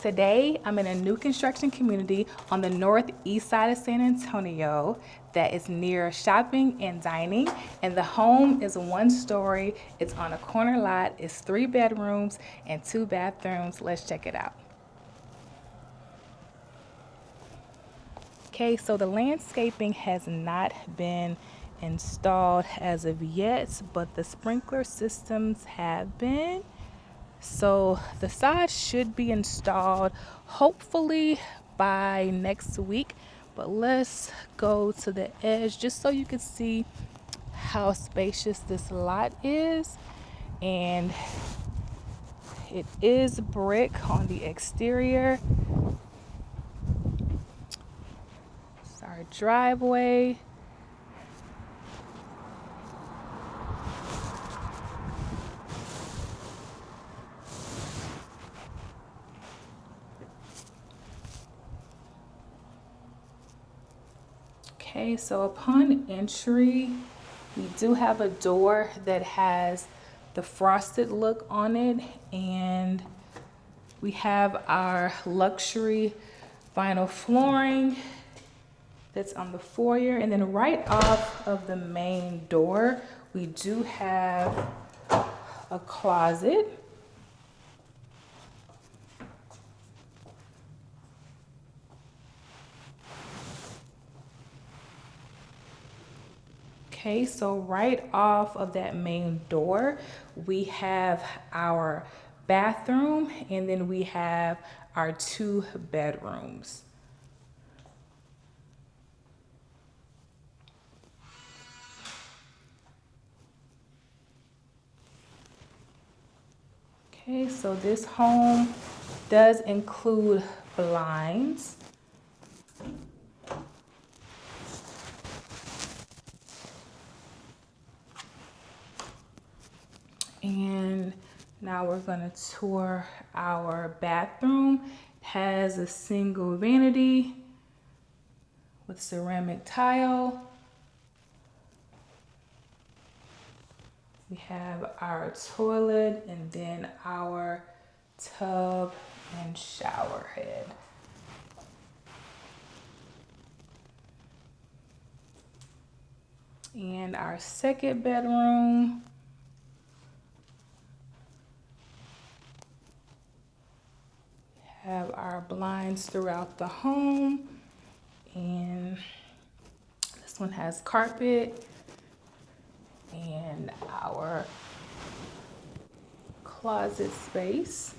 Today, I'm in a new construction community on the northeast side of San Antonio that is near shopping and dining. And the home is 1 story. It's on a corner lot. It's 3 bedrooms and 2 bathrooms. Let's check it out. Okay, so the landscaping has not been installed as of yet, but the sprinkler systems have been. So the side should be installed hopefully by next week, but let's go to the edge just so you can see how spacious this lot is. And it is brick on the exterior. It's our driveway. Okay, so upon entry, we do have a door that has the frosted look on it, and we have our luxury vinyl flooring that's on the foyer. And then right off of the main door, we do have a closet. Okay, so right off of that main door, we have our bathroom, and then we have our 2 bedrooms. Okay, so this home does include blinds. And now we're gonna tour our bathroom. It has a single vanity with ceramic tile. We have our toilet and then our tub and shower head. And our second bedroom. Have our blinds throughout the home, and this one has carpet and our closet space.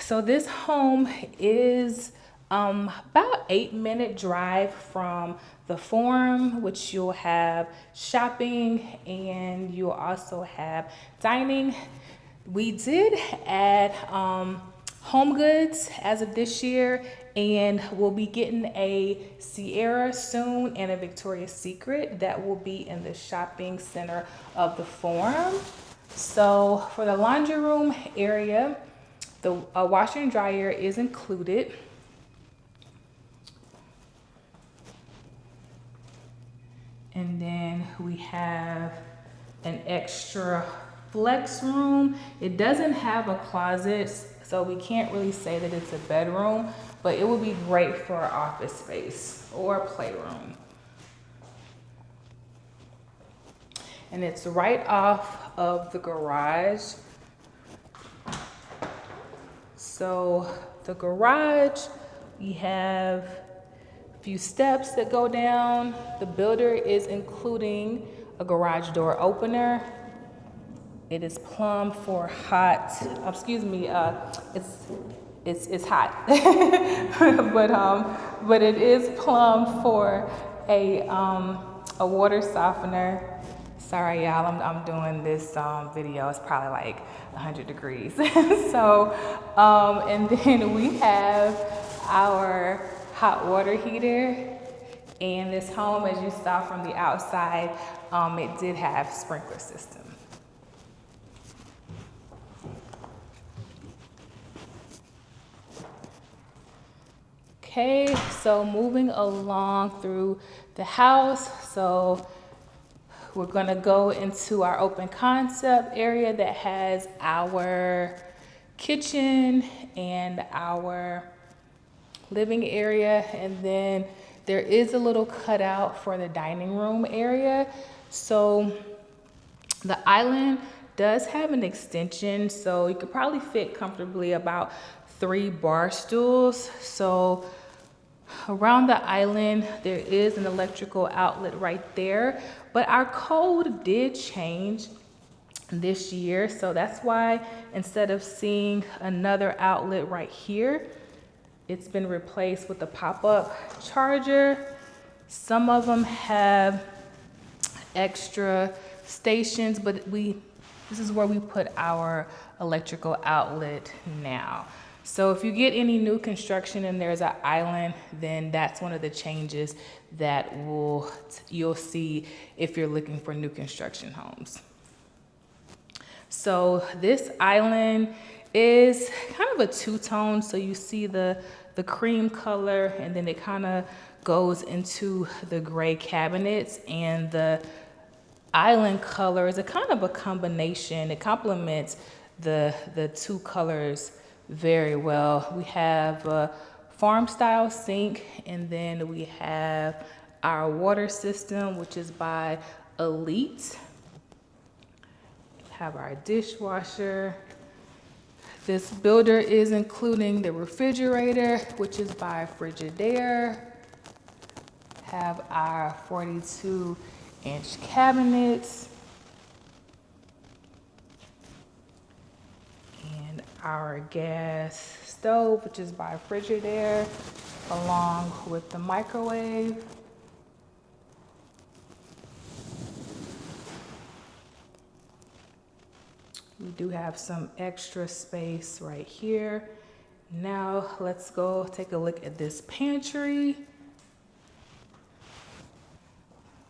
So this home is about 8-minute drive from the Forum, which you'll have shopping and you'll also have dining. We did add home goods as of this year, and we'll be getting a Sierra soon and a Victoria's Secret that will be in the shopping center of the Forum. So for the laundry room area, the washer and dryer is included. And then we have an extra flex room. It doesn't have a closet, so we can't really say that it's a bedroom, but it would be great for office space or playroom. And it's right off of the garage. So the garage, we have a few steps that go down. The builder is including a garage door opener. It is plumbed for hot, it's hot, but it is plumbed for a water softener. Sorry, y'all, I'm doing this video. It's probably like 100 degrees. So, and then we have our hot water heater. And this home, as you saw from the outside, it did have sprinkler system. Okay, so moving along through the house, so we're gonna go into our open concept area that has our kitchen and our living area, and then there is a little cutout for the dining room area. So the island does have an extension, so you could probably fit comfortably about 3 bar stools. So around the island, there is an electrical outlet right there, but our code did change this year. So that's why instead of seeing another outlet right here, it's been replaced with a pop-up charger. Some of them have extra stations, but this is where we put our electrical outlet now. So if you get any new construction and there's an island, then that's one of the changes that you'll see if you're looking for new construction homes. So this island is kind of a two-tone. So you see the cream color, and then it kind of goes into the gray cabinets, and the island color is a kind of a combination. It complements the two colors very well. We have a farm style sink, and then we have our water system, which is by Elite. Have our dishwasher. This builder is including the refrigerator, which is by Frigidaire. Have our 42-inch cabinets. And our gas stove, which is by Frigidaire, along with the microwave. We do have some extra space right here. Now let's go take a look at this pantry,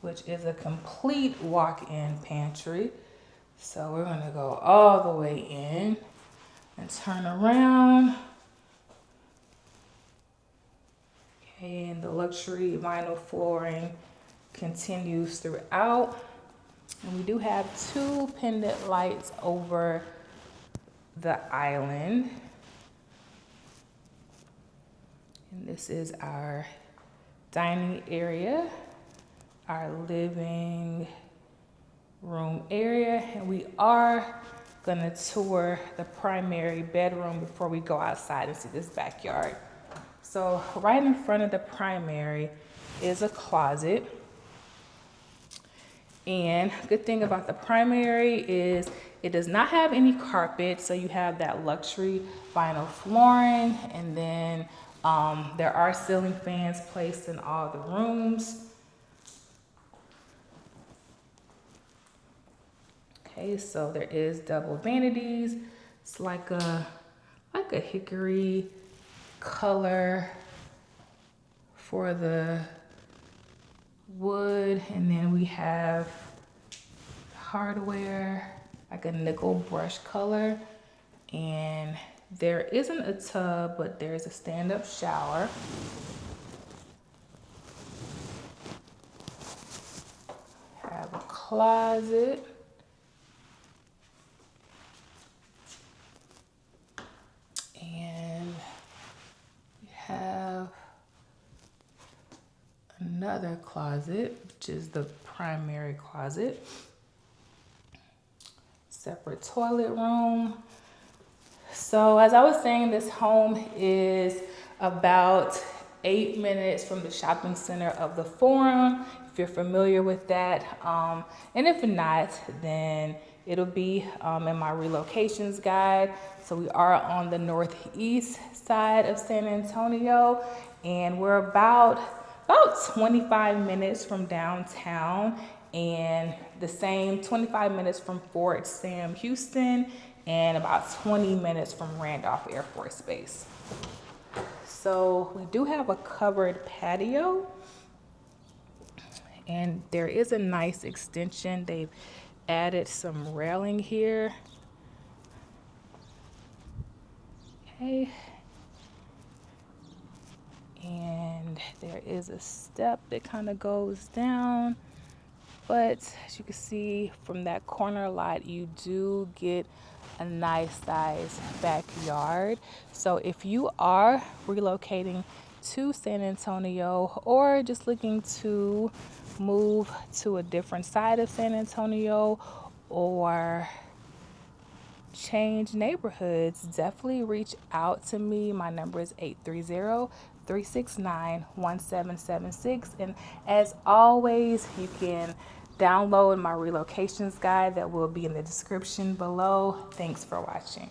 which is a complete walk-in pantry. So we're gonna go all the way in and turn around. Okay, and the luxury vinyl flooring continues throughout. And we do have 2 pendant lights over the island. And this is our dining area, our living room area. And we are gonna tour the primary bedroom before we go outside and see this backyard. So right in front of the primary is a closet. And good thing about the primary is it does not have any carpet, so you have that luxury vinyl flooring, and then there are ceiling fans placed in all the rooms. Okay, so there is double vanities. It's like a hickory color for the wood, and then we have hardware, like a nickel brush color, and there isn't a tub, but there's a stand-up shower. Have a closet. And we have another closet, which is the primary closet. Separate toilet room. So as I was saying, this home is about 8 minutes from the shopping center of the Forum, if you're familiar with that. And if not, then it'll be in my relocations guide. So we are on the northeast side of San Antonio, and we're about 25 minutes from downtown, and the same 25 minutes from Fort Sam Houston, and about 20 minutes from Randolph Air Force Base. So we do have a covered patio, and there is a nice extension. They've added some railing here. Okay. And there is a step that kind of goes down, but as you can see from that corner lot, you do get a nice size backyard. So if you are relocating to San Antonio or just looking to move to a different side of San Antonio or change neighborhoods, definitely reach out to me. My number is 830-369-1776. And as always, you can download my relocations guide that will be in the description below. Thanks for watching.